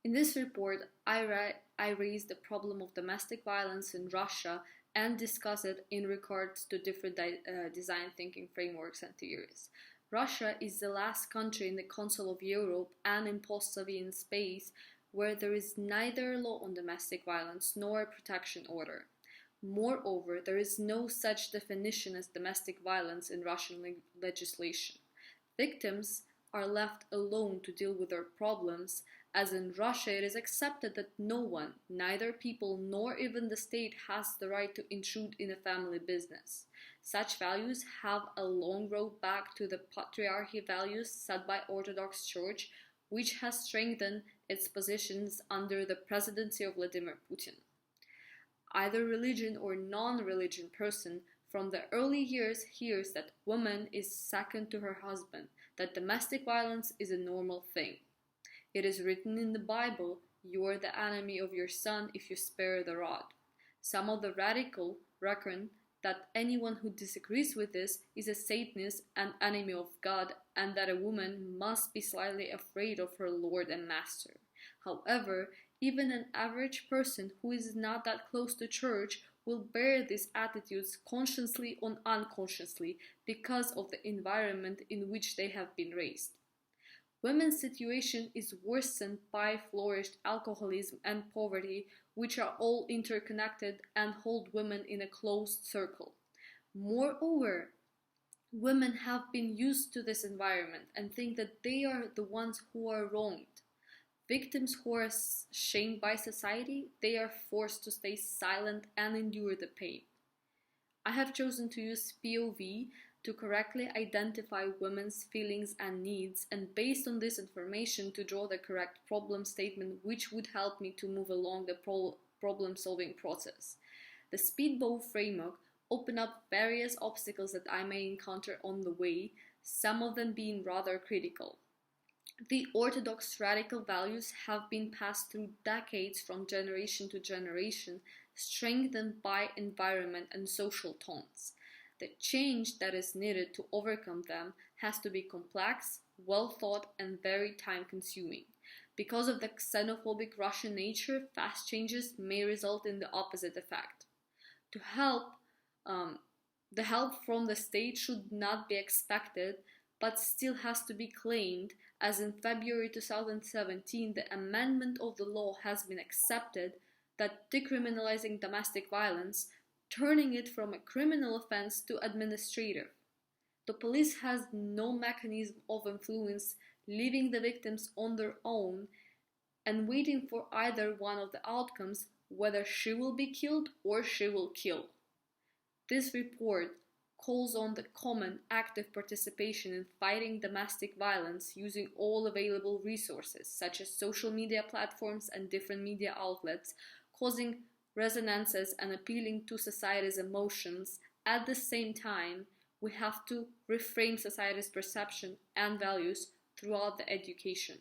In this report, I raise the problem of domestic violence in Russia and discuss it in regards to different design thinking frameworks and theories. Russia is the last country in the Council of Europe and in post-Soviet space where there is neither a law on domestic violence nor a protection order. Moreover, there is no such definition as domestic violence in Russian legislation. Victims are left alone to deal with their problems, as in Russia it is accepted that no one, neither people nor even the state, has the right to intrude in a family business. Such values have a long road back to the patriarchy values set by Orthodox Church, which has strengthened its positions under the presidency of Vladimir Putin. Either religion or non-religion person from the early years hears that woman is second to her husband, that domestic violence is a normal thing. It is written in the Bible, "You are the enemy of your son if you spare the rod." Some of the radical reckon that anyone who disagrees with this is a Satanist and enemy of God, and that a woman must be slightly afraid of her Lord and Master. However, even an average person who is not that close to church will bear these attitudes consciously or unconsciously because of the environment in which they have been raised. Women's situation is worsened by flourished alcoholism and poverty, which are all interconnected and hold women in a closed circle. Moreover, women have been used to this environment and think that they are the ones who are wronged. Victims who are shamed by society, they are forced to stay silent and endure the pain. I have chosen to use POV to correctly identify women's feelings and needs, and based on this information to draw the correct problem statement which would help me to move along the problem-solving process. The Speedboat framework opened up various obstacles that I may encounter on the way, some of them being rather critical. The orthodox radical values have been passed through decades from generation to generation, strengthened by environment and social tones. The change that is needed to overcome them has to be complex, well thought, and very time consuming. Because of the xenophobic Russian nature, fast changes may result in the opposite effect. To help, the help from the state should not be expected, but still has to be claimed, as in February 2017 the amendment of the law has been accepted that decriminalizing domestic violence, turning it from a criminal offense to administrative. The police has no mechanism of influence, leaving the victims on their own and waiting for either one of the outcomes, whether she will be killed or she will kill. This report calls on the common active participation in fighting domestic violence using all available resources such as social media platforms and different media outlets, causing resonances and appealing to society's emotions. At the same time, we have to reframe society's perception and values throughout the education.